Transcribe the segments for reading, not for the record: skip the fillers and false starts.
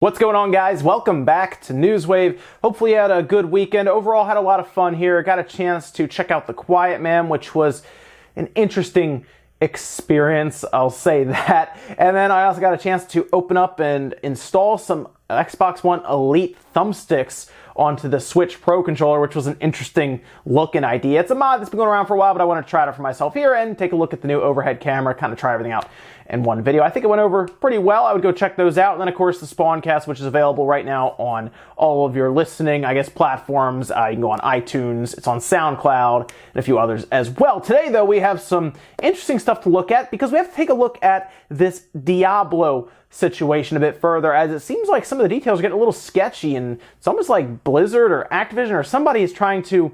What's going on, guys? Welcome back to Newswave. Hopefully you had a good weekend. Overall, had a lot of fun here. Got a chance to check out The Quiet Man, which was an interesting experience, I'll say that. And then I also got a chance to open up and install some Xbox One Elite thumbsticks onto the Switch Pro controller, which was an interesting looking idea. It's a mod that's been going around for a while, but I want to try it out for myself here and take a look at the new overhead camera, kind of try everything out in one video. I think it went over pretty well. I would go check those out. And then, of course, the Spawncast, which is available right now on all of your listening, platforms. You can go on iTunes. It's on SoundCloud and a few others as well. Today, though, we have some interesting stuff to look at because we have to take a look at this Diablo situation a bit further, as it seems like some of the details are getting a little sketchy, and it's almost like Blizzard or Activision or somebody is trying to,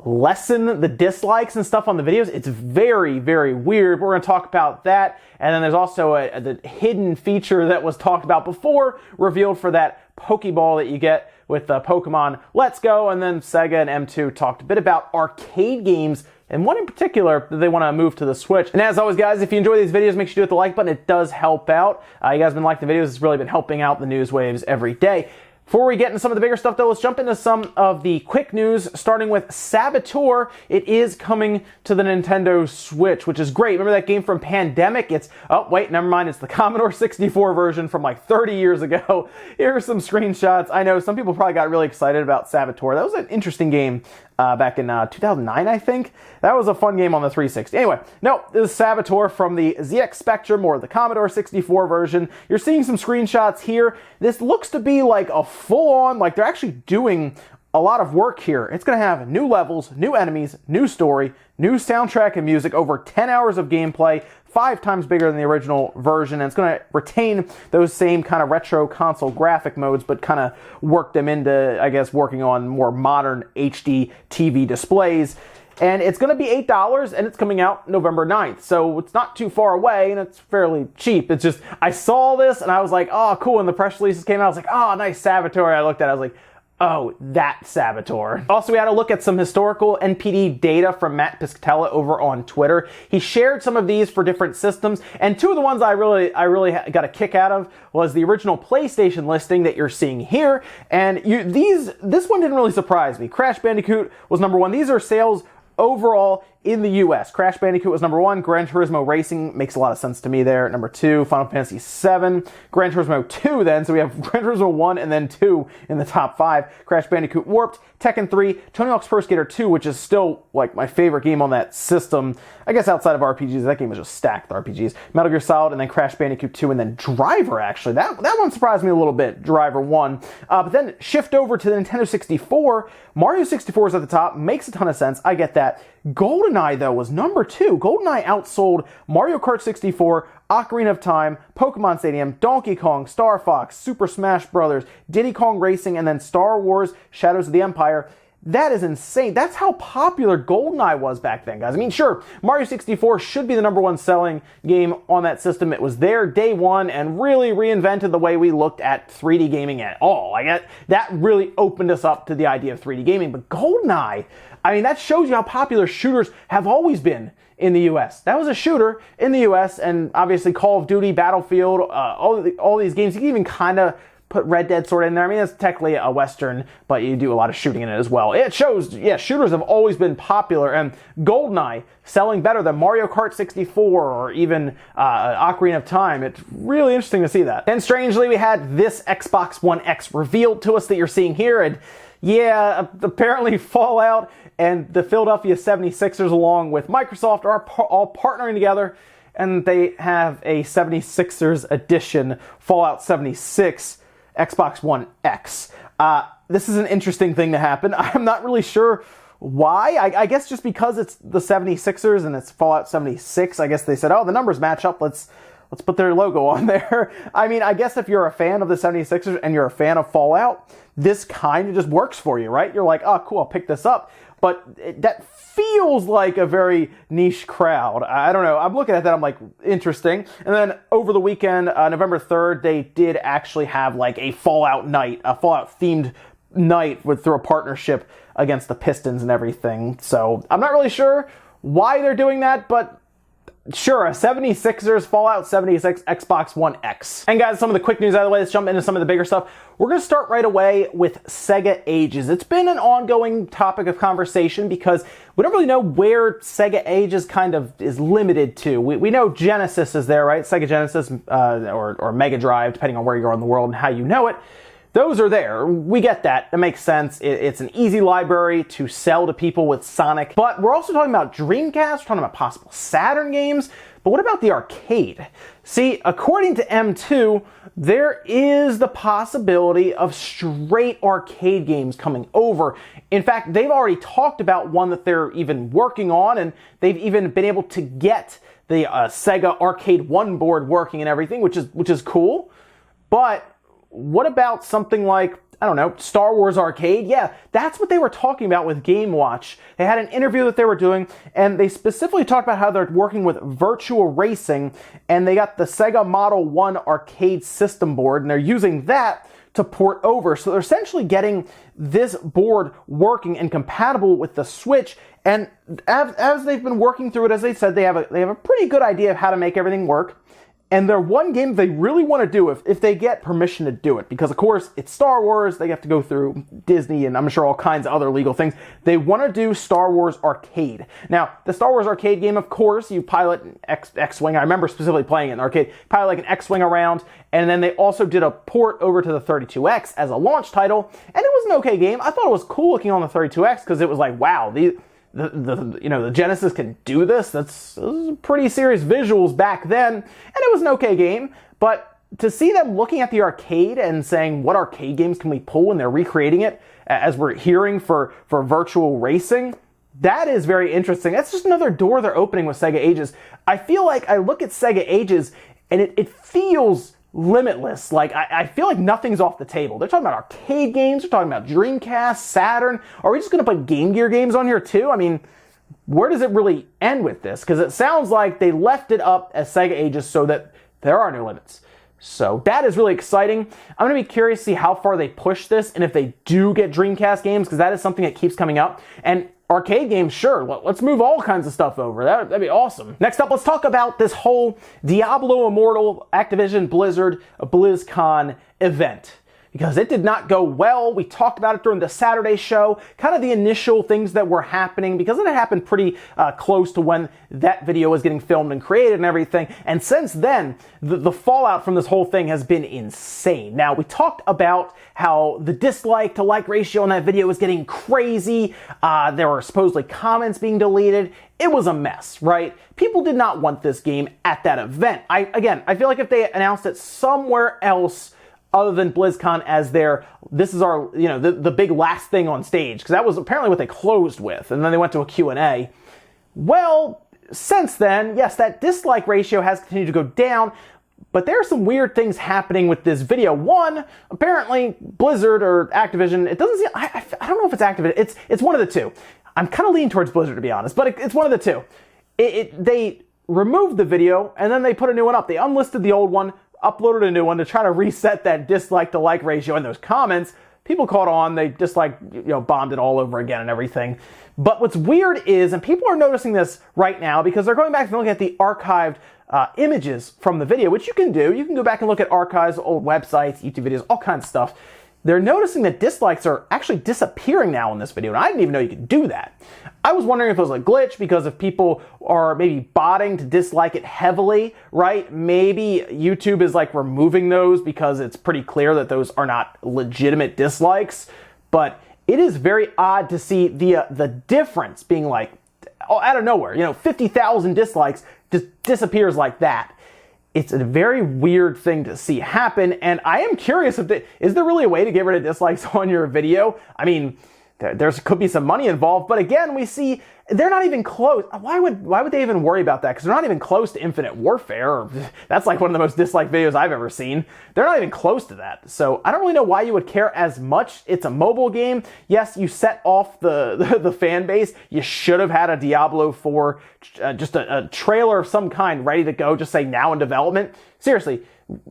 lessen the dislikes and stuff on the videos. It's very, very weird. We're going to talk about that. And then there's also the hidden feature that was talked about before, revealed for that Pokeball that you get with Pokemon Let's Go. And then SEGA and M2 talked a bit about arcade games, and one in particular that they want to move to the Switch. And as always, guys, if you enjoy these videos, make sure you hit the like button. It does help out. You guys have been liking the videos. It's really been helping out the news waves every day. Before we get into some of the bigger stuff, though, let's jump into some of the quick news, starting with Saboteur. It is coming to the Nintendo Switch, which is great. Remember that game from Pandemic? It's the Commodore 64 version from like 30 years ago. Here are some screenshots. I know some people probably got really excited about Saboteur. That was an interesting game back in 2009, I think. That was a fun game on the 360. Anyway, no, this is Saboteur from the ZX Spectrum, or the Commodore 64 version. You're seeing some screenshots here. This looks to be like a full-on, they're actually doing a lot of work here. It's going to have new levels, new enemies, new story, new soundtrack and music, over 10 hours of gameplay, 5 times bigger than the original version, and it's going to retain those same kind of retro console graphic modes, but kind of work them into, working on more modern HD TV displays. And it's going to be $8, and it's coming out November 9th, so it's not too far away, and it's fairly cheap. It's just, I saw this, and I was like, oh, cool, and the press releases came out, I was like, oh, nice, Saboteur. I looked at it, I was like, oh, that Saboteur. Also, we had a look at some historical NPD data from Matt Piscatella over on Twitter. He shared some of these for different systems, and two of the ones I really got a kick out of was the original PlayStation listing that you're seeing here, and this one didn't really surprise me. Crash Bandicoot was number 1. These are sales overall in the US. Crash Bandicoot was number 1. Gran Turismo Racing makes a lot of sense to me there. Number 2, Final Fantasy VII. Gran Turismo 2 then, so we have Gran Turismo 1 and then 2 in the top 5. Crash Bandicoot Warped, Tekken 3, Tony Hawk's Pro Skater 2, which is still my favorite game on that system. I guess outside of RPGs, that game is just stacked with RPGs. Metal Gear Solid, and then Crash Bandicoot 2, and then Driver, actually. That one surprised me a little bit, Driver 1. But then shift over to the Nintendo 64. Mario 64 is at the top, makes a ton of sense, I get that. GoldenEye, though, was number 2. GoldenEye outsold Mario Kart 64, Ocarina of Time, Pokemon Stadium, Donkey Kong, Star Fox, Super Smash Bros., Diddy Kong Racing, and then Star Wars Shadows of the Empire. That is insane. That's how popular GoldenEye was back then, guys. I mean, sure, Mario 64 should be the number 1 selling game on that system. It was there day one and really reinvented the way we looked at 3D gaming at all. That really opened us up to the idea of 3D gaming. But GoldenEye, that shows you how popular shooters have always been in the US. That was a shooter in the US, and obviously Call of Duty, Battlefield, all these games. You can even kind of put Red Dead sort of in there. It's technically a Western, but you do a lot of shooting in it as well. It shows, shooters have always been popular, and GoldenEye selling better than Mario Kart 64 or even Ocarina of Time. It's really interesting to see that. And strangely, we had this Xbox One X revealed to us that you're seeing here, and apparently Fallout and the Philadelphia 76ers, along with Microsoft, are all partnering together, and they have a 76ers edition Fallout 76 Xbox One X. This is an interesting thing to happen. I'm not really sure why. I guess just because it's the 76ers and it's Fallout 76, I guess they said, oh, the numbers match up, let's put their logo on there. I guess if you're a fan of the 76ers and you're a fan of Fallout, this kind of just works for you, right? You're like, oh, cool, I'll pick this up. But that feels like a very niche crowd. I don't know. I'm looking at that, I'm like, interesting. And then over the weekend, November 3rd, they did actually have a Fallout night, a Fallout-themed night through a partnership against the Pistons and everything. So I'm not really sure why they're doing that, but Sure, a 76ers Fallout 76 Xbox One X. And guys, some of the quick news out of the way, let's jump into some of the bigger stuff. We're going to start right away with SEGA Ages. It's been an ongoing topic of conversation because we don't really know where SEGA Ages kind of is limited to. We know Genesis is there, right? SEGA Genesis or Mega Drive, depending on where you are in the world and how you know it. Those are there. We get that. It makes sense. It's an easy library to sell to people with Sonic. But we're also talking about Dreamcast. We're talking about possible Saturn games. But what about the arcade? See, according to M2, there is the possibility of straight arcade games coming over. In fact, they've already talked about one that they're even working on, and they've even been able to get the SEGA Arcade 1 board working and everything, which is cool. But what about something like, I don't know, Star Wars Arcade? Yeah, that's what they were talking about with Game Watch. They had an interview that they were doing, and they specifically talked about how they're working with virtual racing, and they got the SEGA Model 1 arcade system board, and they're using that to port over. So they're essentially getting this board working and compatible with the Switch, and as they've been working through it, as they said, they have a pretty good idea of how to make everything work. And their one game they really want to do, if they get permission to do it, because of course it's Star Wars, they have to go through Disney and I'm sure all kinds of other legal things. They want to do Star Wars Arcade. Now, the Star Wars Arcade game, of course, you pilot an X-Wing. I remember specifically playing it in arcade. Pilot like an X-Wing around, and then they also did a port over to the 32X as a launch title, and it was an okay game. I thought it was cool looking on the 32X because it was like, wow, the Genesis can do this. Those are pretty serious visuals back then, and it was an okay game. But to see them looking at the arcade and saying, what arcade games can we pull, and they're recreating it, as we're hearing for virtual racing, that is very interesting. That's just another door they're opening with SEGA Ages. I feel like I look at SEGA Ages, and it feels limitless. Like, I feel like nothing's off the table. They're talking about arcade games, they're talking about Dreamcast, Saturn. Are we just going to put Game Gear games on here too? I mean, where does it really end with this? Because it sounds like they left it up as SEGA Ages so that there are no limits. So that is really exciting. I'm going to be curious to see how far they push this and if they do get Dreamcast games, because that is something that keeps coming up. And arcade games, sure, let's move all kinds of stuff over. That'd be awesome. Next up, let's talk about this whole Diablo Immortal Activision Blizzard BlizzCon event, because it did not go well. We talked about it during the Saturday show, kind of the initial things that were happening, because it had happened pretty close to when that video was getting filmed and created and everything. And since then, the fallout from this whole thing has been insane. Now, we talked about how the dislike to like ratio on that video was getting crazy. There were supposedly comments being deleted. It was a mess, right? People did not want this game at that event. I feel like if they announced it somewhere else other than BlizzCon as this is our, the big last thing on stage, because that was apparently what they closed with, and then they went to a Q&A. Well, since then, yes, that dislike ratio has continued to go down, but there are some weird things happening with this video. One, apparently Blizzard or Activision, it doesn't seem, I don't know if it's Activision, it's one of the two. I'm kind of leaning towards Blizzard, to be honest, but it's one of the two. They removed the video, and then they put a new one up. They unlisted the old one, uploaded a new one to try to reset that dislike to like ratio, and those comments, people caught on, they just bombed it all over again and everything. But what's weird is, and people are noticing this right now because they're going back and looking at the archived images from the video, which you can do. You can go back and look at archives, old websites, YouTube videos, all kinds of stuff. They're noticing that dislikes are actually disappearing now in this video, and I didn't even know you could do that. I was wondering if it was a glitch because if people are maybe botting to dislike it heavily, right? Maybe YouTube is removing those because it's pretty clear that those are not legitimate dislikes. But it is very odd to see the difference being out of nowhere. 50,000 dislikes just disappears like that. It's a very weird thing to see happen, and I am curious is there really a way to get rid of dislikes on your video? I mean, there could be some money involved, but again, we see they're not even close. Why would they even worry about that? Because they're not even close to Infinite Warfare. That's one of the most disliked videos I've ever seen. They're not even close to that. So I don't really know why you would care as much. It's a mobile game. Yes, you set off the fan base. You should have had a Diablo 4, just a trailer of some kind ready to go, just say now in development. Seriously,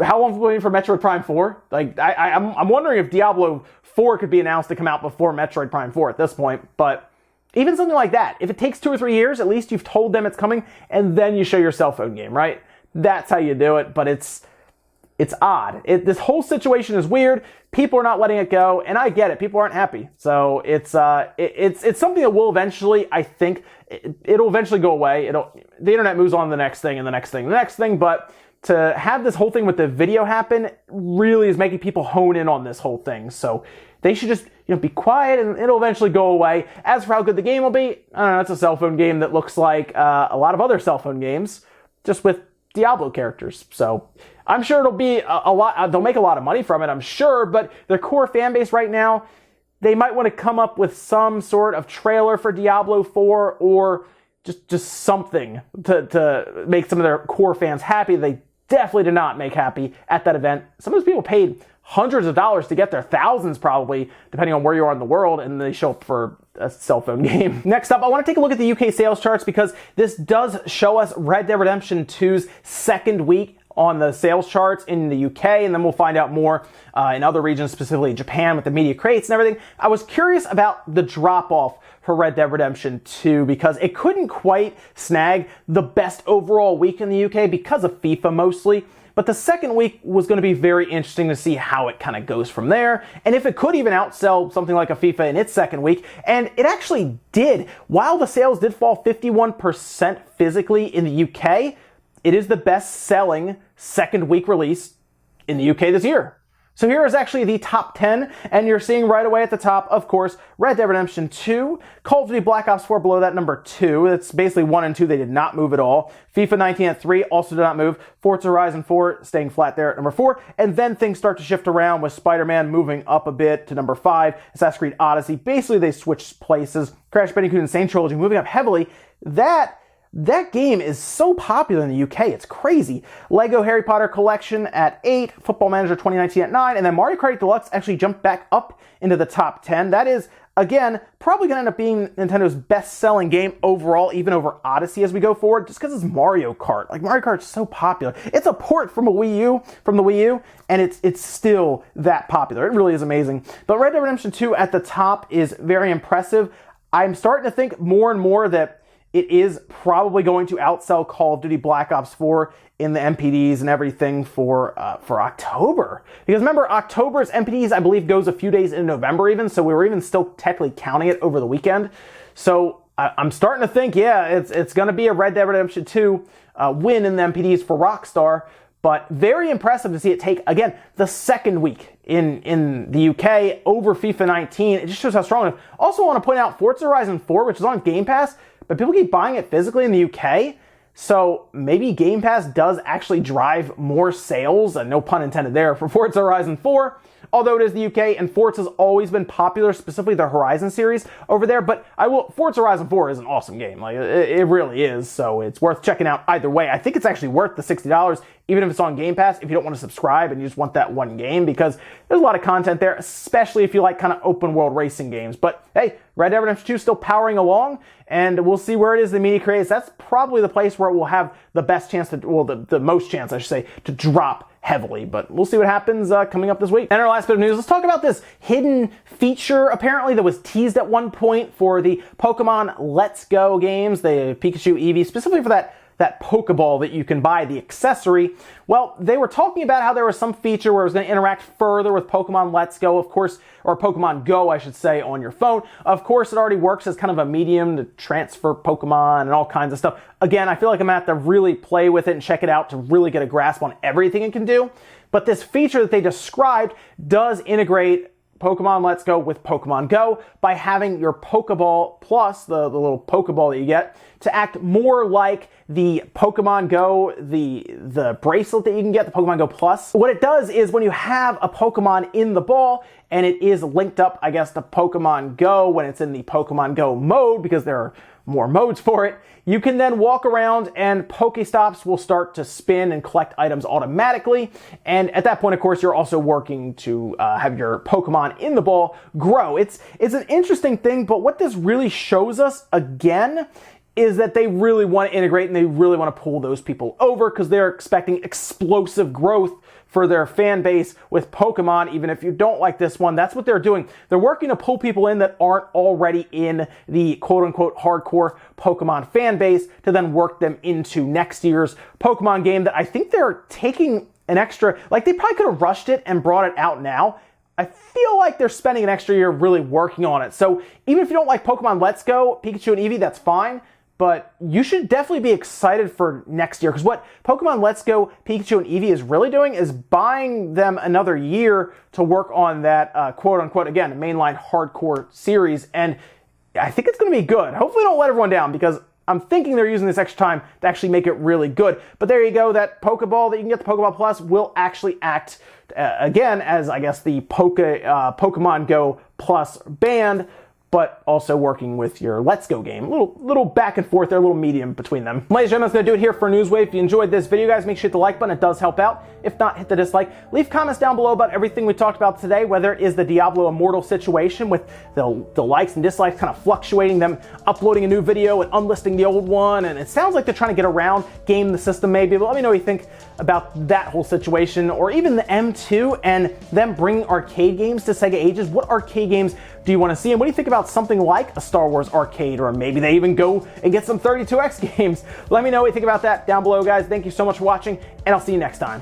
how long have we waiting for Metroid Prime 4? I'm wondering if Diablo 4 could be announced to come out before Metroid Prime 4 at this point, but Even something like that. If it takes 2 or 3 years, at least you've told them it's coming, and then you show your cell phone game, right? That's how you do it, but it's odd. This whole situation is weird. People are not letting it go, and I get it. People aren't happy. So it's something that will eventually, I think, it'll eventually go away. The internet moves on to the next thing and the next thing, and the next thing, but to have this whole thing with the video happen really is making people hone in on this whole thing. So they should just, be quiet, and it'll eventually go away. As for how good the game will be, I don't know, it's a cell phone game that looks like a lot of other cell phone games, just with Diablo characters. So I'm sure it'll be a lot, they'll make a lot of money from it, I'm sure, but their core fan base right now, they might want to come up with some sort of trailer for Diablo 4 or just something to make some of their core fans happy. They definitely did not make happy at that event. Some of those people paid hundreds of dollars to get there, thousands probably, depending on where you are in the world, and they show up for a cell phone game. Next up, I want to take a look at the UK sales charts because this does show us Red Dead Redemption 2's second week on the sales charts in the UK, and then we'll find out more in other regions, specifically Japan with the media crates and everything. I was curious about the drop-off for Red Dead Redemption 2 because it couldn't quite snag the best overall week in the UK because of FIFA mostly. But the second week was going to be very interesting to see how it kind of goes from there, and if it could even outsell something like a FIFA in its second week, and it actually did. While the sales did fall 51% physically in the UK, it is the best-selling second week release in the UK this year. So here is actually the top 10, and you're seeing right away at the top, of course, Red Dead Redemption 2, Call of Duty Black Ops 4 below that, number 2. That's basically 1 and 2, they did not move at all. FIFA 19 at 3, also did not move. Forza Horizon 4 staying flat there at number 4, and then things start to shift around with Spider-Man moving up a bit to number 5, Assassin's Creed Odyssey, basically they switched places. Crash Bandicoot Insane Trilogy moving up heavily. That game is so popular in the UK, it's crazy. Lego Harry Potter Collection at 8, Football Manager 2019 at 9, and then Mario Kart Deluxe actually jumped back up into the top 10. That is, again, probably going to end up being Nintendo's best-selling game overall, even over Odyssey as we go forward, just because it's Mario Kart. Like, Mario Kart's so popular. It's a port from the Wii U, and it's still that popular. It really is amazing. But Red Dead Redemption 2 at the top is very impressive. I'm starting to think more and more that it is probably going to outsell Call of Duty Black Ops 4 in the MPDs and everything for October. Because remember, October's MPDs, I believe, goes a few days into November even, so we were even still technically counting it over the weekend. So I'm starting to think, yeah, it's going to be a Red Dead Redemption 2 win in the MPDs for Rockstar, but very impressive to see it take, again, the second week in the UK over FIFA 19. It just shows how strong it is. Also want to point out Forza Horizon 4, which is on Game Pass, but people keep buying it physically in the UK, so maybe Game Pass does actually drive more sales, and no pun intended there, for Forza Horizon 4, although it is the UK, and Forza's always been popular, specifically the Horizon series over there, but Forza Horizon 4 is an awesome game, like, it really is, so it's worth checking out either way. I think it's actually worth the $60, even if it's on Game Pass, if you don't want to subscribe and you just want that one game, because there's a lot of content there, especially if you like kind of open world racing games. But hey, Red Dead Redemption 2 still powering along, and we'll see where it is in the media craze. That's probably the place where it will have the best chance to, well, the most chance, I should say, to drop heavily, but we'll see what happens coming up this week. And our last bit of news, let's talk about this hidden feature, apparently, that was teased at one point for the Pokemon Let's Go games, the Pikachu Eevee, specifically for that Pokeball that you can buy, the accessory. Well, they were talking about how there was some feature where it was going to interact further with Pokemon Let's Go, of course, or Pokemon Go, I should say, on your phone. Of course, it already works as kind of a medium to transfer Pokemon and all kinds of stuff. Again, I feel like I'm going to have to really play with it and check it out to really get a grasp on everything it can do. But this feature that they described does integrate Pokemon Let's Go with Pokemon Go by having your Pokeball Plus, the little Pokeball that you get, to act more like the Pokemon Go, the bracelet that you can get, the Pokemon Go Plus. What it does is when you have a Pokemon in the ball and it is linked up, I guess, to Pokemon Go when it's in the Pokemon Go mode, because there are more modes for it, you can then walk around and Pokestops will start to spin and collect items automatically. And at that point, of course, you're also working to have your Pokemon in the ball grow. It's an interesting thing, but what this really shows us, again, is that they really want to integrate and they really want to pull those people over because they're expecting explosive growth for their fan base with Pokemon, even if you don't like this one. That's what they're doing. They're working to pull people in that aren't already in the quote-unquote hardcore Pokemon fan base to then work them into next year's Pokemon game that I think they're taking an extra, like they probably could have rushed it and brought it out now. I feel like they're spending an extra year really working on it. So even if you don't like Pokemon Let's Go, Pikachu and Eevee, that's fine. But you should definitely be excited for next year, because what Pokemon Let's Go, Pikachu, and Eevee is really doing is buying them another year to work on that quote-unquote, again, mainline hardcore series, and I think it's going to be good. Hopefully don't let everyone down, because I'm thinking they're using this extra time to actually make it really good. But there you go, that Pokeball that you can get, the Pokeball Plus, will actually act, again, as, I guess, the Pokemon Go Plus band, but also working with your Let's Go game. Little back and forth there, a little medium between them. Ladies and gentlemen, that's going to do it here for Newswave. If you enjoyed this video, guys, make sure you hit the like button. It does help out. If not, hit the dislike. Leave comments down below about everything we talked about today, whether it is the Diablo Immortal situation with the likes and dislikes kind of fluctuating, them uploading a new video and unlisting the old one, and it sounds like they're trying to get around, game the system maybe, but let me know what you think about that whole situation, or even the M2 and them bringing arcade games to SEGA Ages. What arcade games do you want to see, and what do you think about something like a Star Wars arcade, or maybe they even go and get some 32X games? Let me know what you think about that down below, guys. Thank you so much for watching, and I'll see you next time.